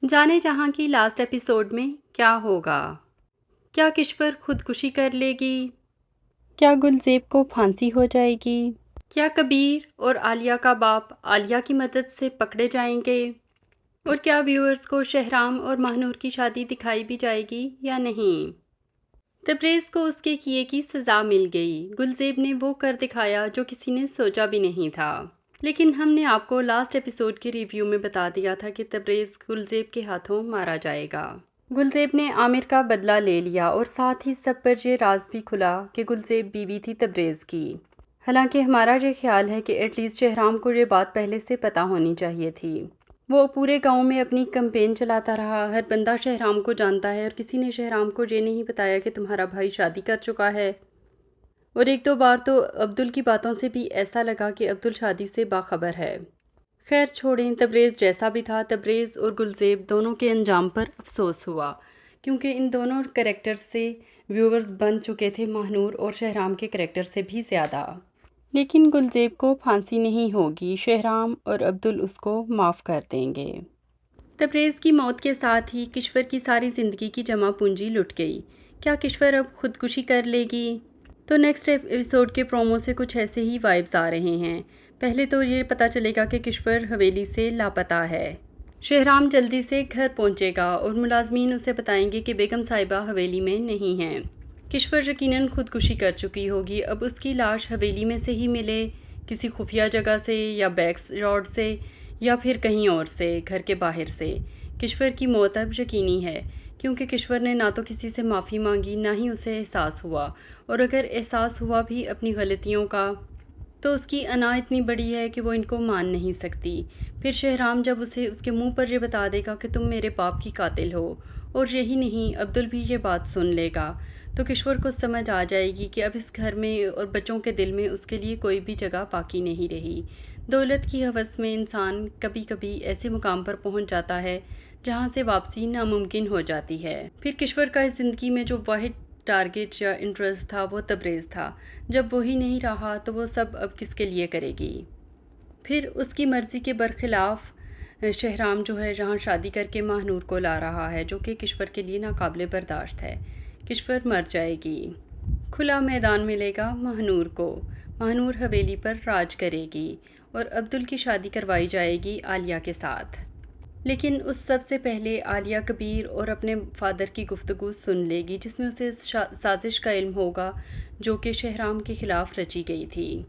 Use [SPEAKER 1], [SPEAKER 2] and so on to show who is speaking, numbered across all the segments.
[SPEAKER 1] جانے جہاں کی لاسٹ ایپیسوڈ میں کیا ہوگا؟ کیا کشور خودکشی کر لے گی؟ کیا گلزیب کو پھانسی ہو جائے گی؟ کیا کبیر اور عالیہ کا باپ عالیہ کی مدد سے پکڑے جائیں گے؟ اور کیا ویورز کو شہرام اور ماہنور کی شادی دکھائی بھی جائے گی یا نہیں؟ تبریز کو اس کے کیے کی سزا مل گئی۔ گلزیب نے وہ کر دکھایا جو کسی نے سوچا بھی نہیں تھا۔ لیکن ہم نے آپ کو لاسٹ ایپیسوڈ کے ریویو میں بتا دیا تھا کہ تبریز گلزیب کے ہاتھوں مارا جائے گا۔ گلزیب نے عامر کا بدلہ لے لیا اور ساتھ ہی سب پر یہ راز بھی کھلا کہ گلزیب بیوی تھی تبریز کی۔ حالانکہ ہمارا یہ خیال ہے کہ ایٹ لیسٹ شہرام کو یہ بات پہلے سے پتہ ہونی چاہیے تھی۔ وہ پورے گاؤں میں اپنی کمپین چلاتا رہا، ہر بندہ شہرام کو جانتا ہے اور کسی نے شہرام کو یہ نہیں بتایا کہ تمہارا بھائی شادی کر چکا ہے۔ اور ایک دو بار تو عبدل کی باتوں سے بھی ایسا لگا کہ عبدل شادی سے باخبر ہے۔ خیر چھوڑیں، تبریز جیسا بھی تھا، تبریز اور گلزیب دونوں کے انجام پر افسوس ہوا، کیونکہ ان دونوں کریکٹر سے ویورز بن چکے تھے ماہنور اور شہرام کے کریکٹر سے بھی زیادہ۔ لیکن گلزیب کو پھانسی نہیں ہوگی، شہرام اور عبدل اس کو معاف کر دیں گے۔ تبریز کی موت کے ساتھ ہی کشور کی ساری زندگی کی جمع پونجی لٹ گئی۔ کیا کشور اب خودکشی کر لے گی؟ تو نیکسٹ ایپیسوڈ کے پرومو سے کچھ ایسے ہی وائبز آ رہے ہیں۔ پہلے تو یہ پتہ چلے گا کہ کشور حویلی سے لاپتہ ہے۔ شہرام جلدی سے گھر پہنچے گا اور ملازمین اسے بتائیں گے کہ بیگم صاحبہ حویلی میں نہیں ہیں۔ کشور یقیناً خودکشی کر چکی ہوگی، اب اس کی لاش حویلی میں سے ہی ملے، کسی خفیہ جگہ سے یا بیک یارڈ سے یا پھر کہیں اور سے، گھر کے باہر سے۔ کشور کی موت اب یقینی ہے، کیونکہ کشور نے نہ تو کسی سے معافی مانگی، نہ ہی اسے احساس ہوا، اور اگر احساس ہوا بھی اپنی غلطیوں کا تو اس کی انا اتنی بڑی ہے کہ وہ ان کو مان نہیں سکتی۔ پھر شہرام جب اسے اس کے منہ پر یہ بتا دے گا کہ تم میرے باپ کی قاتل ہو، اور یہی نہیں عبدل بھی یہ بات سن لے گا، تو کشور کو سمجھ آ جائے گی کہ اب اس گھر میں اور بچوں کے دل میں اس کے لیے کوئی بھی جگہ باقی نہیں رہی۔ دولت کی ہوس میں انسان کبھی کبھی ایسے مقام پر پہنچ جاتا ہے جہاں سے واپسی ناممکن ہو جاتی ہے۔ پھر کشور کا اس زندگی میں جو واحد ٹارگٹ یا انٹرسٹ تھا وہ تبریز تھا، جب وہی نہیں رہا تو وہ سب اب کس کے لیے کرے گی؟ پھر اس کی مرضی کے برخلاف شہرام جو ہے جہاں شادی کر کے ماہنور کو لا رہا ہے، جو کہ کشور کے لیے ناقابل برداشت ہے۔ کشور مر جائے گی، کھلا میدان ملے گا ماہنور کو، ماہنور حویلی پر راج کرے گی اور عبدل کی شادی کروائی جائے گی عالیہ کے ساتھ۔ لیکن اس سب سے پہلے عالیہ کبیر اور اپنے فادر کی گفتگو سن لے گی، جس میں اسے سازش کا علم ہوگا جو کہ شہرام کے خلاف رچی گئی تھی۔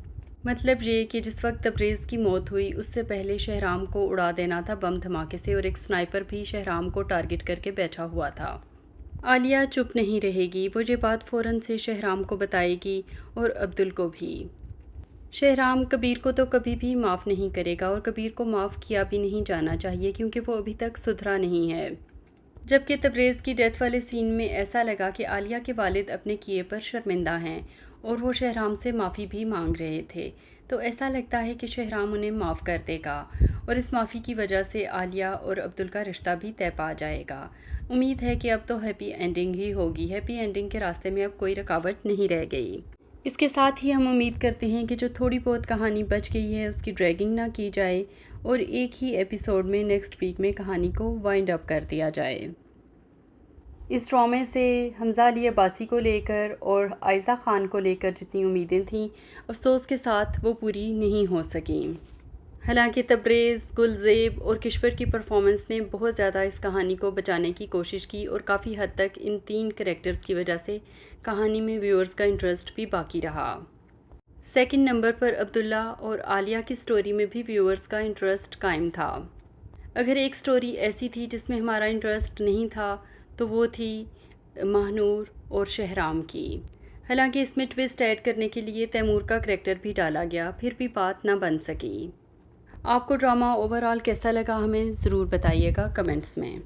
[SPEAKER 1] مطلب یہ کہ جس وقت تبریز کی موت ہوئی اس سے پہلے شہرام کو اڑا دینا تھا بم دھماکے سے، اور ایک سنائپر بھی شہرام کو ٹارگٹ کر کے بیٹھا ہوا تھا۔ عالیہ چپ نہیں رہے گی، وہ یہ بات فوراً سے شہرام کو بتائے گی اور عبدل کو بھی۔ شہرام کبیر کو تو کبھی بھی معاف نہیں کرے گا، اور کبیر کو معاف کیا بھی نہیں جانا چاہیے کیونکہ وہ ابھی تک سدھرا نہیں ہے۔ جبکہ تبریز کی ڈیتھ والے سین میں ایسا لگا کہ عالیہ کے والد اپنے کیے پر شرمندہ ہیں اور وہ شہرام سے معافی بھی مانگ رہے تھے، تو ایسا لگتا ہے کہ شہرام انہیں معاف کر دے گا اور اس معافی کی وجہ سے عالیہ اور عبدل کا رشتہ بھی طے پا جائے گا۔ امید ہے کہ اب تو ہیپی اینڈنگ ہی ہوگی، ہیپی اینڈنگ کے راستے میں اب کوئی رکاوٹ نہیں رہ گئی۔ اس کے ساتھ ہی ہم امید کرتے ہیں کہ جو تھوڑی بہت کہانی بچ گئی ہے اس کی ڈریگنگ نہ کی جائے اور ایک ہی ایپیسوڈ میں نیکسٹ ویک میں کہانی کو وائنڈ اپ کر دیا جائے۔ اس ڈرامے سے حمزہ علی عباسی کو لے کر اور عائزہ خان کو لے کر جتنی امیدیں تھیں، افسوس کے ساتھ وہ پوری نہیں ہو سکیں۔ حالانکہ تبریز، گلزیب اور کشور کی پرفارمنس نے بہت زیادہ اس کہانی کو بچانے کی کوشش کی، اور کافی حد تک ان تین کریکٹرز کی وجہ سے کہانی میں ویورز کا انٹرسٹ بھی باقی رہا۔ سیکنڈ نمبر پر عبداللہ اور عالیہ کی سٹوری میں بھی ویورز کا انٹرسٹ قائم تھا۔ اگر ایک سٹوری ایسی تھی جس میں ہمارا انٹرسٹ نہیں تھا تو وہ تھی ماہنور اور شہرام کی۔ حالانکہ اس میں ٹویسٹ ایڈ کرنے کے لیے تیمور کا کریکٹر بھی ڈالا گیا، پھر بھی بات نہ بن سکی۔ آپ کو ڈرامہ اوور آل کیسا لگا ہمیں ضرور بتائیے گا کمنٹس میں۔